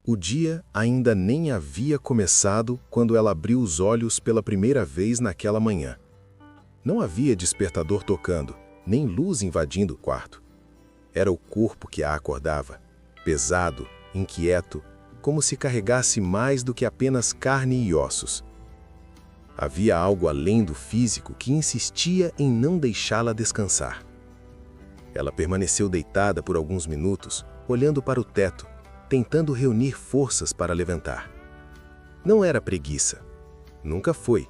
O dia ainda nem havia começado quando ela abriu os olhos pela primeira vez naquela manhã. Não havia despertador tocando, nem luz invadindo o quarto. Era o corpo que a acordava, pesado, inquieto, como se carregasse mais do que apenas carne e ossos. Havia algo além do físico que insistia em não deixá-la descansar. Ela permaneceu deitada por alguns minutos, olhando para o teto, tentando reunir forças para levantar. Não era preguiça. Nunca foi.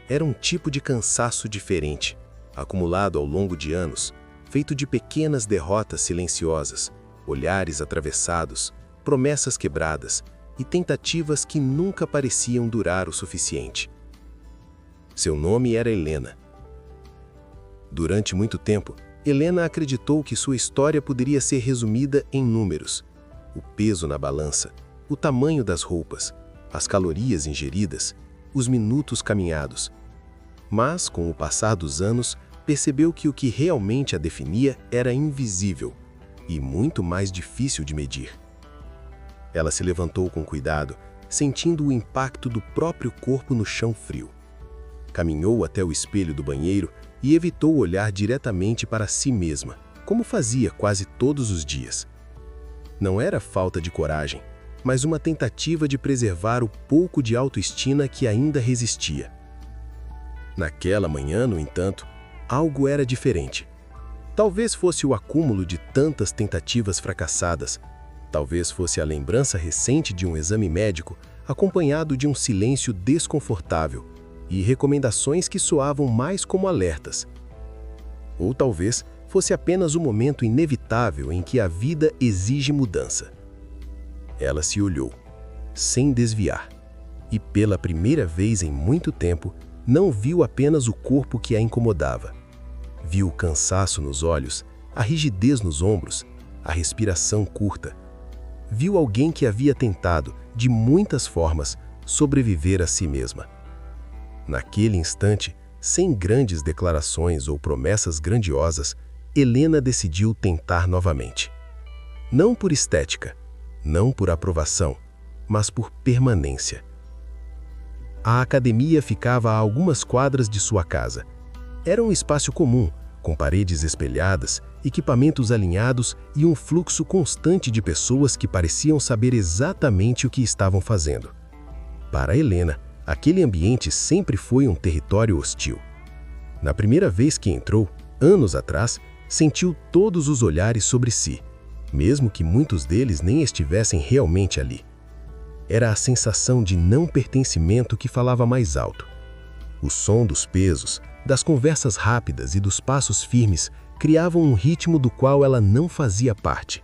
Era um tipo de cansaço diferente, acumulado ao longo de anos, feito de pequenas derrotas silenciosas, olhares atravessados, promessas quebradas e tentativas que nunca pareciam durar o suficiente. Seu nome era Helena. Durante muito tempo, Helena acreditou que sua história poderia ser resumida em números: o peso na balança, o tamanho das roupas, as calorias ingeridas, os minutos caminhados. Mas, com o passar dos anos, percebeu que o que realmente a definia era invisível e muito mais difícil de medir. Ela se levantou com cuidado, sentindo o impacto do próprio corpo no chão frio. Caminhou até o espelho do banheiro e evitou olhar diretamente para si mesma, como fazia quase todos os dias. Não era falta de coragem, mas uma tentativa de preservar o pouco de autoestima que ainda resistia. Naquela manhã, no entanto, algo era diferente. Talvez fosse o acúmulo de tantas tentativas fracassadas. Talvez fosse a lembrança recente de um exame médico, acompanhado de um silêncio desconfortável e recomendações que soavam mais como alertas. Ou talvez fosse apenas o momento inevitável em que a vida exige mudança. Ela se olhou, sem desviar, e pela primeira vez em muito tempo, não viu apenas o corpo que a incomodava. Viu o cansaço nos olhos, a rigidez nos ombros, a respiração curta. Viu alguém que havia tentado, de muitas formas, sobreviver a si mesma. Naquele instante, sem grandes declarações ou promessas grandiosas, Helena decidiu tentar novamente. Não por estética, não por aprovação, mas por permanência. A academia ficava a algumas quadras de sua casa. Era um espaço comum, com paredes espelhadas, equipamentos alinhados e um fluxo constante de pessoas que pareciam saber exatamente o que estavam fazendo. Para Helena, aquele ambiente sempre foi um território hostil. Na primeira vez que entrou, anos atrás, sentiu todos os olhares sobre si, mesmo que muitos deles nem estivessem realmente ali. Era a sensação de não pertencimento que falava mais alto. O som dos pesos, das conversas rápidas e dos passos firmes criavam um ritmo do qual ela não fazia parte.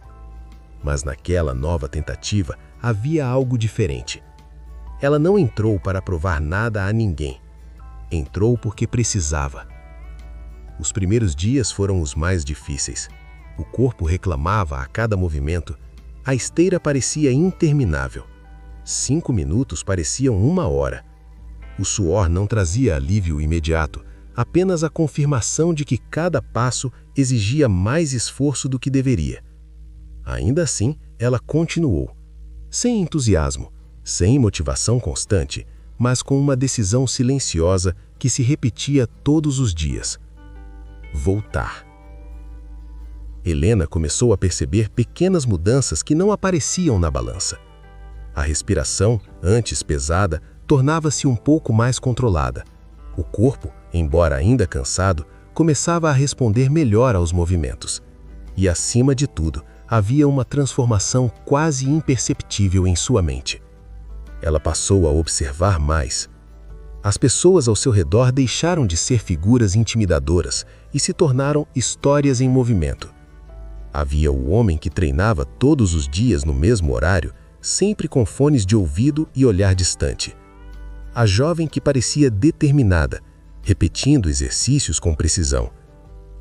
Mas naquela nova tentativa havia algo diferente. Ela não entrou para provar nada a ninguém. Entrou porque precisava. Os primeiros dias foram os mais difíceis. O corpo reclamava a cada movimento. A esteira parecia interminável. 5 minutos pareciam 1 hora. O suor não trazia alívio imediato, apenas a confirmação de que cada passo exigia mais esforço do que deveria. Ainda assim, ela continuou. Sem entusiasmo, sem motivação constante, mas com uma decisão silenciosa que se repetia todos os dias. Voltar. Helena começou a perceber pequenas mudanças que não apareciam na balança. A respiração, antes pesada, tornava-se um pouco mais controlada. O corpo, embora ainda cansado, começava a responder melhor aos movimentos. E, acima de tudo, havia uma transformação quase imperceptível em sua mente. Ela passou a observar mais. As pessoas ao seu redor deixaram de ser figuras intimidadoras e se tornaram histórias em movimento. Havia o homem que treinava todos os dias no mesmo horário, sempre com fones de ouvido e olhar distante. A jovem que parecia determinada, repetindo exercícios com precisão.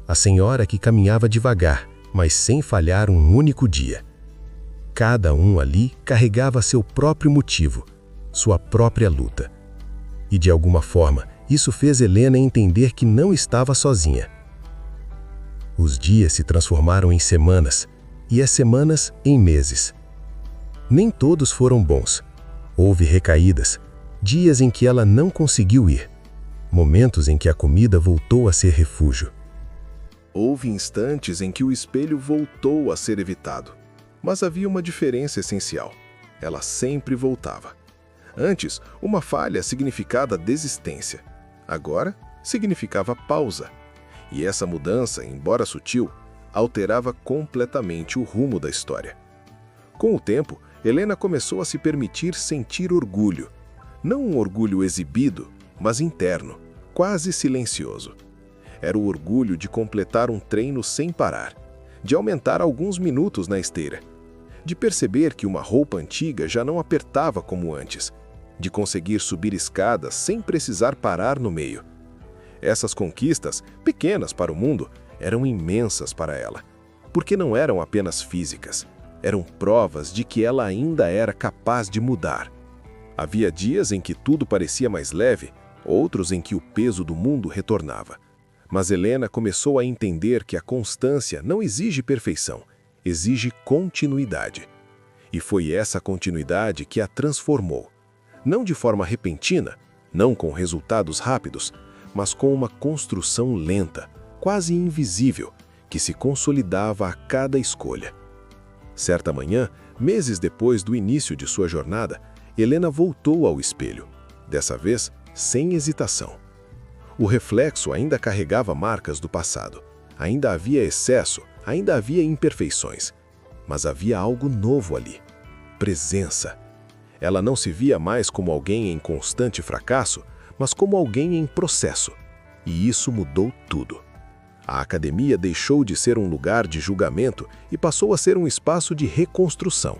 A senhora que caminhava devagar, mas sem falhar um único dia. Cada um ali carregava seu próprio motivo, sua própria luta. E de alguma forma, isso fez Helena entender que não estava sozinha. Os dias se transformaram em semanas, e as semanas em meses. Nem todos foram bons. Houve recaídas, dias em que ela não conseguiu ir, momentos em que a comida voltou a ser refúgio. Houve instantes em que o espelho voltou a ser evitado, mas havia uma diferença essencial. Ela sempre voltava. Antes, uma falha significava desistência. Agora, significava pausa. E essa mudança, embora sutil, alterava completamente o rumo da história. Com o tempo, Helena começou a se permitir sentir orgulho. Não um orgulho exibido, mas interno, quase silencioso. Era o orgulho de completar um treino sem parar, de aumentar alguns minutos na esteira, de perceber que uma roupa antiga já não apertava como antes, de conseguir subir escadas sem precisar parar no meio. Essas conquistas, pequenas para o mundo, eram imensas para ela, porque não eram apenas físicas, eram provas de que ela ainda era capaz de mudar. Havia dias em que tudo parecia mais leve, outros em que o peso do mundo retornava. Mas Helena começou a entender que a constância não exige perfeição, exige continuidade. E foi essa continuidade que a transformou. Não de forma repentina, não com resultados rápidos, mas com uma construção lenta, quase invisível, que se consolidava a cada escolha. Certa manhã, meses depois do início de sua jornada, Helena voltou ao espelho, dessa vez sem hesitação. O reflexo ainda carregava marcas do passado, ainda havia excesso, ainda havia imperfeições, mas havia algo novo ali: presença. Ela não se via mais como alguém em constante fracasso, mas como alguém em processo. E isso mudou tudo. A academia deixou de ser um lugar de julgamento e passou a ser um espaço de reconstrução.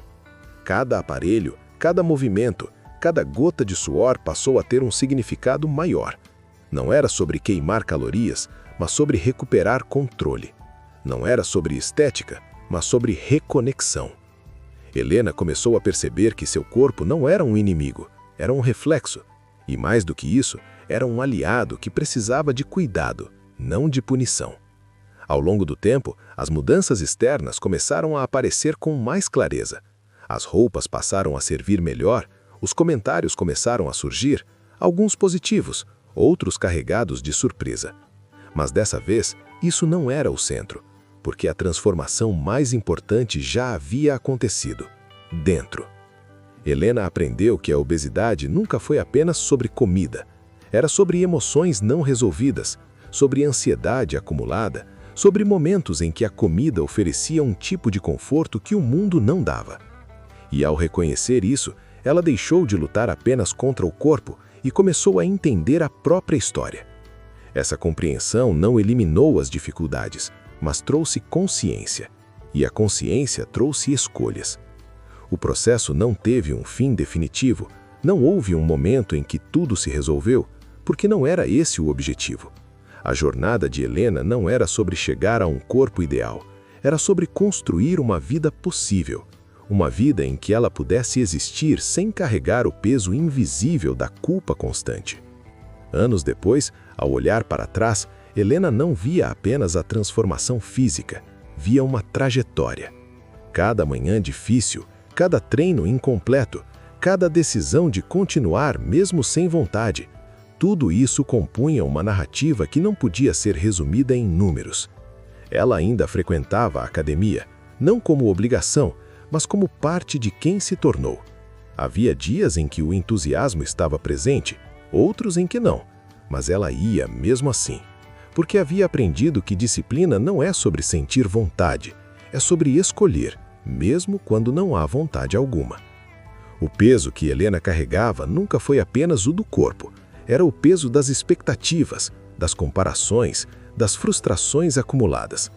Cada aparelho, cada movimento, cada gota de suor passou a ter um significado maior. Não era sobre queimar calorias, mas sobre recuperar controle. Não era sobre estética, mas sobre reconexão. Helena começou a perceber que seu corpo não era um inimigo, era um reflexo. E mais do que isso, era um aliado que precisava de cuidado, não de punição. Ao longo do tempo, as mudanças externas começaram a aparecer com mais clareza. As roupas passaram a servir melhor, os comentários começaram a surgir, alguns positivos, outros carregados de surpresa. Mas dessa vez, isso não era o centro, porque a transformação mais importante já havia acontecido, dentro. Helena aprendeu que a obesidade nunca foi apenas sobre comida. Era sobre emoções não resolvidas, sobre ansiedade acumulada, sobre momentos em que a comida oferecia um tipo de conforto que o mundo não dava. E ao reconhecer isso, ela deixou de lutar apenas contra o corpo e começou a entender a própria história. Essa compreensão não eliminou as dificuldades, mas trouxe consciência. E a consciência trouxe escolhas. O processo não teve um fim definitivo, não houve um momento em que tudo se resolveu, porque não era esse o objetivo. A jornada de Helena não era sobre chegar a um corpo ideal, era sobre construir uma vida possível, uma vida em que ela pudesse existir sem carregar o peso invisível da culpa constante. Anos depois, ao olhar para trás, Helena não via apenas a transformação física, via uma trajetória. Cada manhã difícil, cada treino incompleto, cada decisão de continuar mesmo sem vontade, tudo isso compunha uma narrativa que não podia ser resumida em números. Ela ainda frequentava a academia, não como obrigação, mas como parte de quem se tornou. Havia dias em que o entusiasmo estava presente, outros em que não, mas ela ia mesmo assim, porque havia aprendido que disciplina não é sobre sentir vontade, é sobre escolher, mesmo quando não há vontade alguma. O peso que Helena carregava nunca foi apenas o do corpo, era o peso das expectativas, das comparações, das frustrações acumuladas.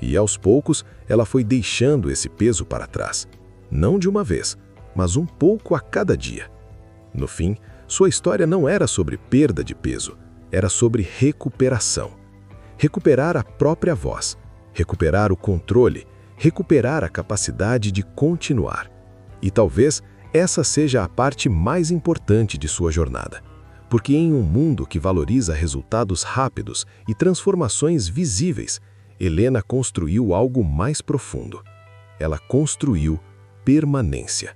E aos poucos, ela foi deixando esse peso para trás. Não de uma vez, mas um pouco a cada dia. No fim, sua história não era sobre perda de peso, era sobre recuperação. Recuperar a própria voz, recuperar o controle, recuperar a capacidade de continuar. E talvez essa seja a parte mais importante de sua jornada. Porque em um mundo que valoriza resultados rápidos e transformações visíveis, Helena construiu algo mais profundo. Ela construiu permanência.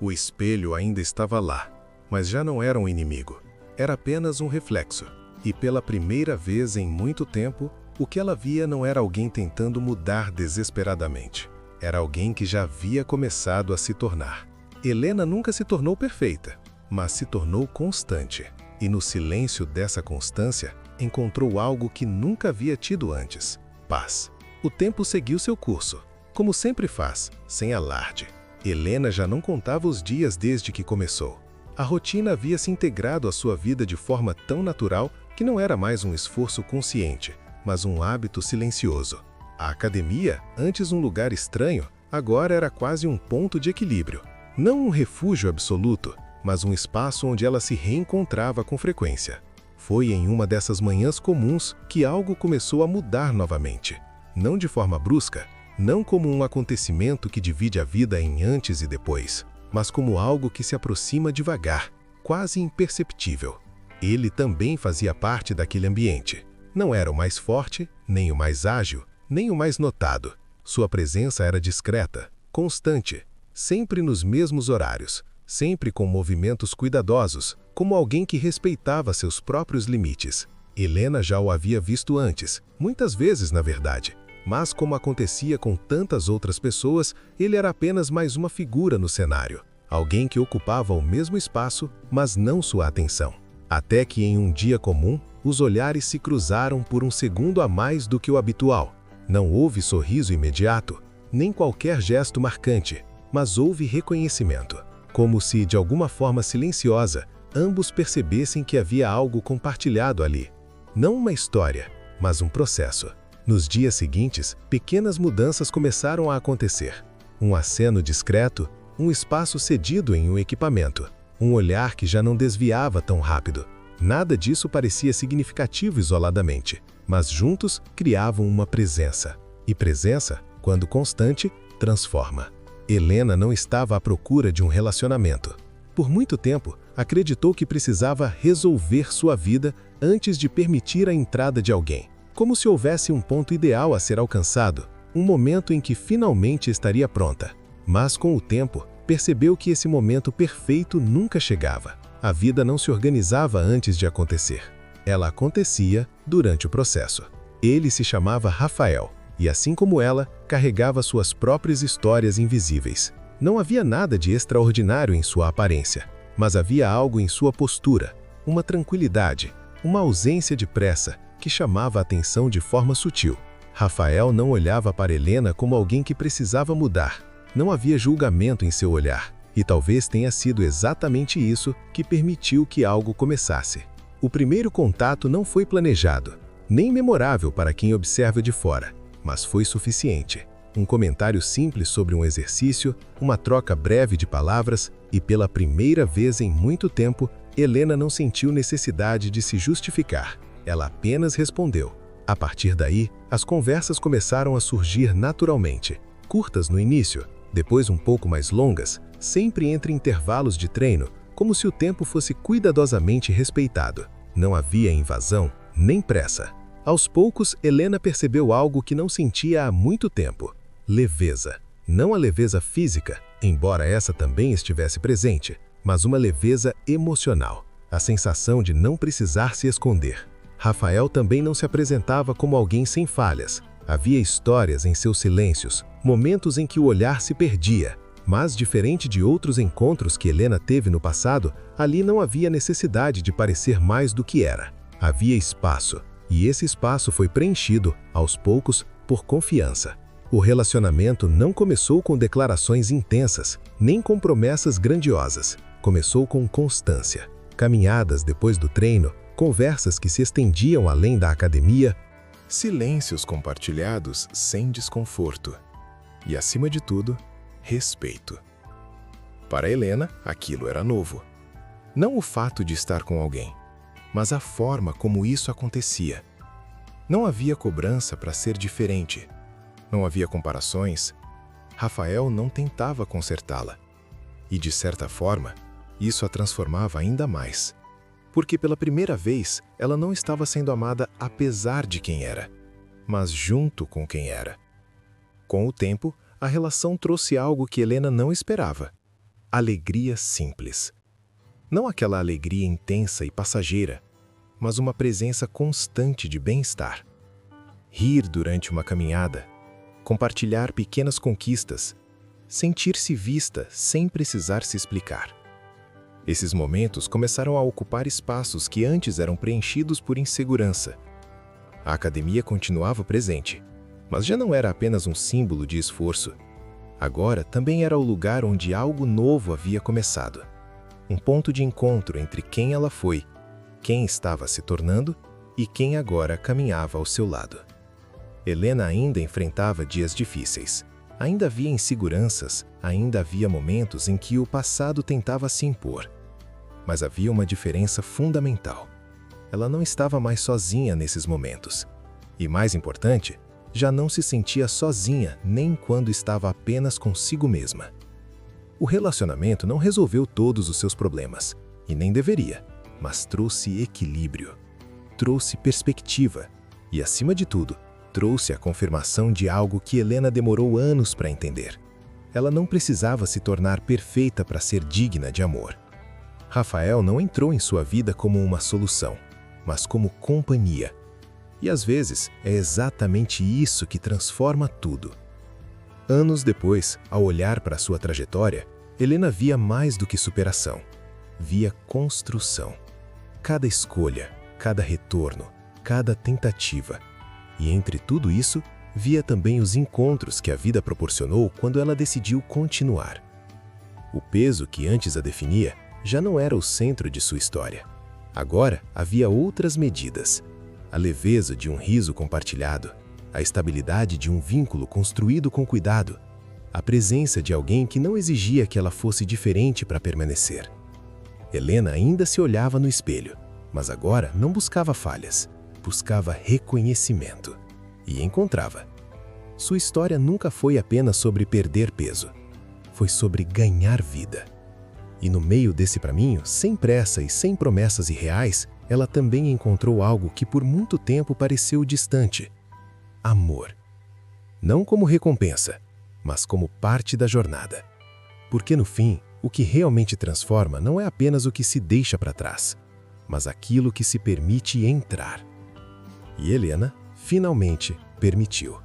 O espelho ainda estava lá, mas já não era um inimigo. Era apenas um reflexo. E pela primeira vez em muito tempo, o que ela via não era alguém tentando mudar desesperadamente. Era alguém que já havia começado a se tornar. Helena nunca se tornou perfeita, mas se tornou constante. E no silêncio dessa constância, encontrou algo que nunca havia tido antes: paz. O tempo seguiu seu curso, como sempre faz, sem alarde. Helena já não contava os dias desde que começou. A rotina havia se integrado à sua vida de forma tão natural que não era mais um esforço consciente, mas um hábito silencioso. A academia, antes um lugar estranho, agora era quase um ponto de equilíbrio. Não um refúgio absoluto, mas um espaço onde ela se reencontrava com frequência. Foi em uma dessas manhãs comuns que algo começou a mudar novamente. Não de forma brusca, não como um acontecimento que divide a vida em antes e depois, mas como algo que se aproxima devagar, quase imperceptível. Ele também fazia parte daquele ambiente. Não era o mais forte, nem o mais ágil, nem o mais notado. Sua presença era discreta, constante, sempre nos mesmos horários, sempre com movimentos cuidadosos, como alguém que respeitava seus próprios limites. Helena já o havia visto antes, muitas vezes na verdade, mas como acontecia com tantas outras pessoas, ele era apenas mais uma figura no cenário, alguém que ocupava o mesmo espaço, mas não sua atenção. Até que em um dia comum, os olhares se cruzaram por um segundo a mais do que o habitual. Não houve sorriso imediato, nem qualquer gesto marcante, mas houve reconhecimento. Como se, de alguma forma silenciosa, ambos percebessem que havia algo compartilhado ali. Não uma história, mas um processo. Nos dias seguintes, pequenas mudanças começaram a acontecer. Um aceno discreto, um espaço cedido em um equipamento, um olhar que já não desviava tão rápido. Nada disso parecia significativo isoladamente, mas juntos criavam uma presença. E presença, quando constante, transforma. Helena não estava à procura de um relacionamento. Por muito tempo, acreditou que precisava resolver sua vida antes de permitir a entrada de alguém. Como se houvesse um ponto ideal a ser alcançado, um momento em que finalmente estaria pronta. Mas com o tempo, percebeu que esse momento perfeito nunca chegava. A vida não se organizava antes de acontecer. Ela acontecia durante o processo. Ele se chamava Rafael, e assim como ela, carregava suas próprias histórias invisíveis. Não havia nada de extraordinário em sua aparência, mas havia algo em sua postura, uma tranquilidade, uma ausência de pressa, que chamava a atenção de forma sutil. Rafael não olhava para Helena como alguém que precisava mudar. Não havia julgamento em seu olhar, e talvez tenha sido exatamente isso que permitiu que algo começasse. O primeiro contato não foi planejado, nem memorável para quem observa de fora, mas foi suficiente. Um comentário simples sobre um exercício, uma troca breve de palavras, e pela primeira vez em muito tempo, Helena não sentiu necessidade de se justificar. Ela apenas respondeu. A partir daí, as conversas começaram a surgir naturalmente, curtas no início, depois um pouco mais longas, sempre entre intervalos de treino, como se o tempo fosse cuidadosamente respeitado. Não havia invasão, nem pressa. Aos poucos, Helena percebeu algo que não sentia há muito tempo: leveza. Não a leveza física, embora essa também estivesse presente, mas uma leveza emocional, a sensação de não precisar se esconder. Rafael também não se apresentava como alguém sem falhas. Havia histórias em seus silêncios, momentos em que o olhar se perdia. Mas, diferente de outros encontros que Helena teve no passado, ali não havia necessidade de parecer mais do que era. Havia espaço, e esse espaço foi preenchido, aos poucos, por confiança. O relacionamento não começou com declarações intensas, nem com promessas grandiosas. Começou com constância. Caminhadas depois do treino, conversas que se estendiam além da academia, silêncios compartilhados sem desconforto. E, acima de tudo, respeito. Para Helena, aquilo era novo. Não o fato de estar com alguém, mas a forma como isso acontecia. Não havia cobrança para ser diferente. Não havia comparações. Rafael não tentava consertá-la. E, de certa forma, isso a transformava ainda mais. Porque pela primeira vez, ela não estava sendo amada apesar de quem era, mas junto com quem era. Com o tempo, a relação trouxe algo que Helena não esperava: alegria simples. Não aquela alegria intensa e passageira, mas uma presença constante de bem-estar. Rir durante uma caminhada, compartilhar pequenas conquistas, sentir-se vista sem precisar se explicar. Esses momentos começaram a ocupar espaços que antes eram preenchidos por insegurança. A academia continuava presente, mas já não era apenas um símbolo de esforço. Agora também era o lugar onde algo novo havia começado. Um ponto de encontro entre quem ela foi, quem estava se tornando e quem agora caminhava ao seu lado. Helena ainda enfrentava dias difíceis. Ainda havia inseguranças, ainda havia momentos em que o passado tentava se impor. Mas havia uma diferença fundamental. Ela não estava mais sozinha nesses momentos. E mais importante, já não se sentia sozinha nem quando estava apenas consigo mesma. O relacionamento não resolveu todos os seus problemas, e nem deveria, mas trouxe equilíbrio, trouxe perspectiva e, acima de tudo, trouxe a confirmação de algo que Helena demorou anos para entender. Ela não precisava se tornar perfeita para ser digna de amor. Rafael não entrou em sua vida como uma solução, mas como companhia. E às vezes é exatamente isso que transforma tudo. Anos depois, ao olhar para sua trajetória, Helena via mais do que superação. Via construção. Cada escolha, cada retorno, cada tentativa. E entre tudo isso, via também os encontros que a vida proporcionou quando ela decidiu continuar. O peso que antes a definia já não era o centro de sua história. Agora havia outras medidas. A leveza de um riso compartilhado, a estabilidade de um vínculo construído com cuidado, a presença de alguém que não exigia que ela fosse diferente para permanecer. Helena ainda se olhava no espelho, mas agora não buscava falhas, buscava reconhecimento. E encontrava. Sua história nunca foi apenas sobre perder peso. Foi sobre ganhar vida. E no meio desse caminho, sem pressa e sem promessas irreais, ela também encontrou algo que por muito tempo pareceu distante: amor. Não como recompensa, mas como parte da jornada. Porque no fim, o que realmente transforma não é apenas o que se deixa para trás, mas aquilo que se permite entrar. E Helena, finalmente, permitiu.